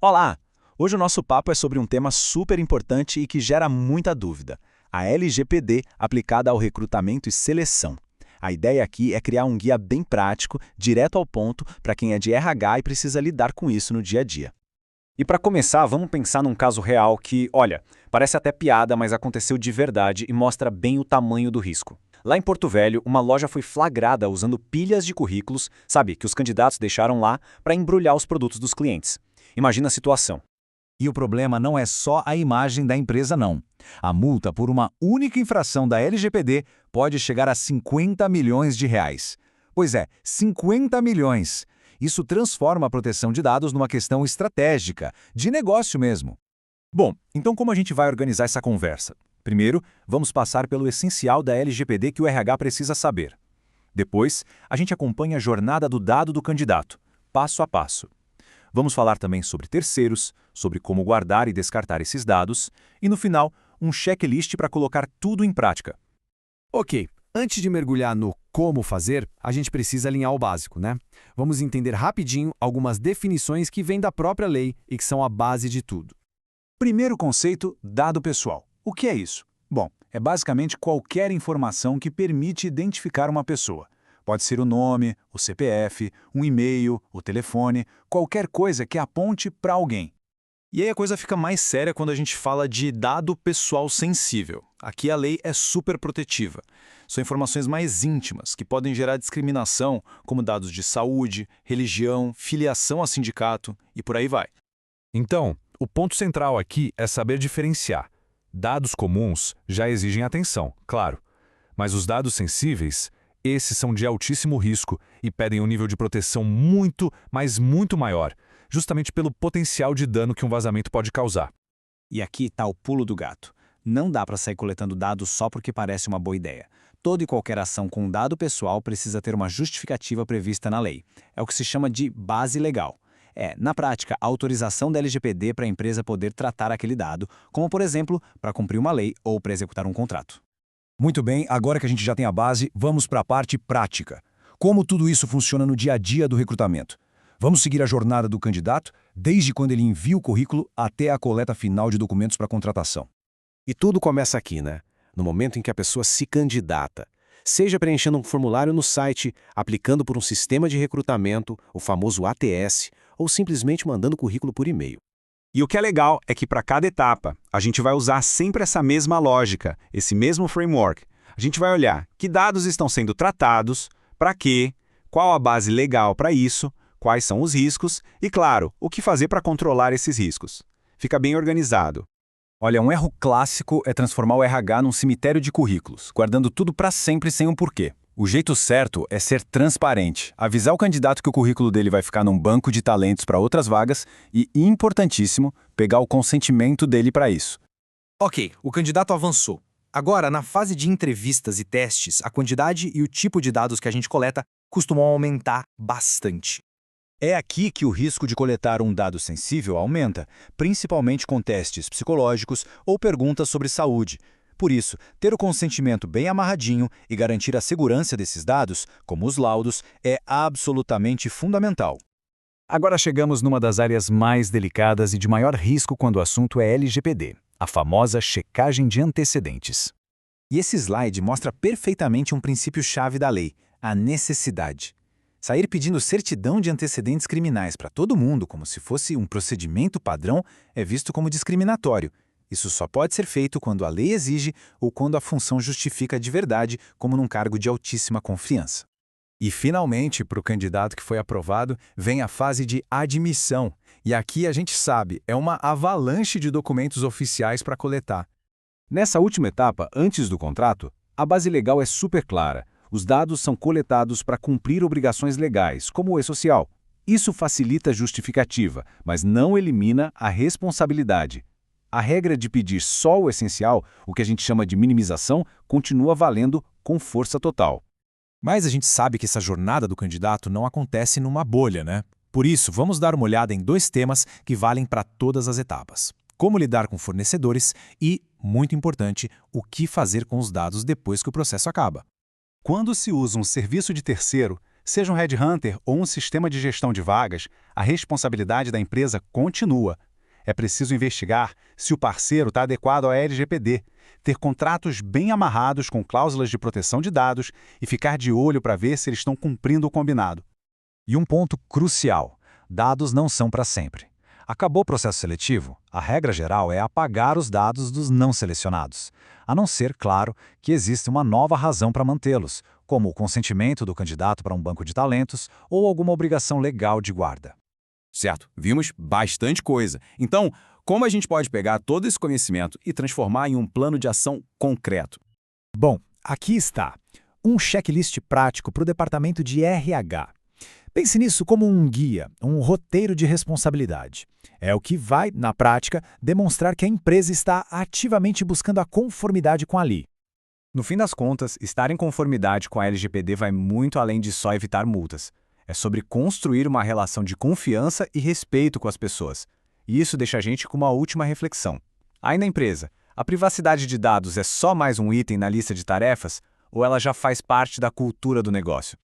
Olá! Hoje o nosso papo é sobre um tema super importante e que gera muita dúvida: a LGPD aplicada ao recrutamento e seleção. A ideia aqui é criar um guia bem prático, direto ao ponto, para quem é de RH e precisa lidar com isso no dia a dia. E para começar, vamos pensar num caso real que, olha, parece até piada, mas aconteceu de verdade e mostra bem o tamanho do risco. Lá em Porto Velho, uma loja foi flagrada usando pilhas de currículos, sabe, que os candidatos deixaram lá para embrulhar os produtos dos clientes. Imagina a situação. E o problema não é só a imagem da empresa, não. A multa por uma única infração da LGPD pode chegar a 50 milhões de reais. Pois é, 50 milhões. Isso transforma a proteção de dados numa questão estratégica, de negócio mesmo. Bom, então como a gente vai organizar essa conversa? Primeiro, vamos passar pelo essencial da LGPD que o RH precisa saber. Depois, a gente acompanha a jornada do dado do candidato, passo a passo. Vamos falar também sobre terceiros, sobre como guardar e descartar esses dados, e no final, um checklist para colocar tudo em prática. Ok, antes de mergulhar no como fazer, a gente precisa alinhar o básico, né? Vamos entender rapidinho algumas definições que vêm da própria lei e que são a base de tudo. Primeiro conceito, dado pessoal. O que é isso? Bom, é basicamente qualquer informação que permite identificar uma pessoa. Pode ser o nome, o CPF, um e-mail, o telefone, qualquer coisa que aponte para alguém. E aí a coisa fica mais séria quando a gente fala de dado pessoal sensível. Aqui a lei é super protetiva. São informações mais íntimas, que podem gerar discriminação, como dados de saúde, religião, filiação a sindicato e por aí vai. Então, o ponto central aqui é saber diferenciar. Dados comuns já exigem atenção, claro. Mas os dados sensíveis, esses são de altíssimo risco e pedem um nível de proteção muito, mas muito maior, justamente pelo potencial de dano que um vazamento pode causar. E aqui está o pulo do gato. Não dá para sair coletando dados só porque parece uma boa ideia. Toda e qualquer ação com dado pessoal precisa ter uma justificativa prevista na lei. É o que se chama de base legal. Na prática, a autorização da LGPD para a empresa poder tratar aquele dado, como, por exemplo, para cumprir uma lei ou para executar um contrato. Muito bem, agora que a gente já tem a base, vamos para a parte prática. Como tudo isso funciona no dia a dia do recrutamento? Vamos seguir a jornada do candidato, desde quando ele envia o currículo até a coleta final de documentos para contratação. E tudo começa aqui, né? No momento em que a pessoa se candidata. Seja preenchendo um formulário no site, aplicando por um sistema de recrutamento, o famoso ATS, ou simplesmente mandando o currículo por e-mail. E o que é legal é que para cada etapa, a gente vai usar sempre essa mesma lógica, esse mesmo framework. A gente vai olhar que dados estão sendo tratados, para quê, qual a base legal para isso, quais são os riscos e, claro, o que fazer para controlar esses riscos. Fica bem organizado. Olha, um erro clássico é transformar o RH num cemitério de currículos, guardando tudo para sempre sem um porquê. O jeito certo é ser transparente, avisar o candidato que o currículo dele vai ficar num banco de talentos para outras vagas e, importantíssimo, pegar o consentimento dele para isso. Ok, o candidato avançou. Agora, na fase de entrevistas e testes, a quantidade e o tipo de dados que a gente coleta costumam aumentar bastante. É aqui que o risco de coletar um dado sensível aumenta, principalmente com testes psicológicos ou perguntas sobre saúde. Por isso, ter o consentimento bem amarradinho e garantir a segurança desses dados, como os laudos, é absolutamente fundamental. Agora chegamos numa das áreas mais delicadas e de maior risco quando o assunto é LGPD, a famosa checagem de antecedentes. E esse slide mostra perfeitamente um princípio-chave da lei, a necessidade. Sair pedindo certidão de antecedentes criminais para todo mundo, como se fosse um procedimento padrão, é visto como discriminatório. Isso só pode ser feito quando a lei exige ou quando a função justifica de verdade, como num cargo de altíssima confiança. E, finalmente, para o candidato que foi aprovado, vem a fase de admissão. E aqui a gente sabe, é uma avalanche de documentos oficiais para coletar. Nessa última etapa, antes do contrato, a base legal é super clara. Os dados são coletados para cumprir obrigações legais, como o e-social. Isso facilita a justificativa, mas não elimina a responsabilidade. A regra de pedir só o essencial, o que a gente chama de minimização, continua valendo com força total. Mas a gente sabe que essa jornada do candidato não acontece numa bolha, né? Por isso, vamos dar uma olhada em dois temas que valem para todas as etapas. Como lidar com fornecedores e, muito importante, o que fazer com os dados depois que o processo acaba. Quando se usa um serviço de terceiro, Seja um headhunter ou um sistema de gestão de vagas, a responsabilidade da empresa continua. É preciso investigar se o parceiro está adequado à LGPD, ter contratos bem amarrados com cláusulas de proteção de dados e ficar de olho para ver se eles estão cumprindo o combinado. E um ponto crucial: dados não são para sempre. Acabou o processo seletivo, a regra geral é apagar os dados dos não selecionados, a não ser, claro, que existe uma nova razão para mantê-los, como o consentimento do candidato para um banco de talentos ou alguma obrigação legal de guarda. Certo, vimos bastante coisa. Então, como a gente pode pegar todo esse conhecimento e transformar em um plano de ação concreto? Bom, aqui está. Um checklist prático para o departamento de RH. Pense nisso como um guia, um roteiro de responsabilidade. É o que vai, na prática, demonstrar que a empresa está ativamente buscando a conformidade com a lei. No fim das contas, estar em conformidade com a LGPD vai muito além de só evitar multas. É sobre construir uma relação de confiança e respeito com as pessoas. E isso deixa a gente com uma última reflexão. Aí na empresa, a privacidade de dados é só mais um item na lista de tarefas ou ela já faz parte da cultura do negócio?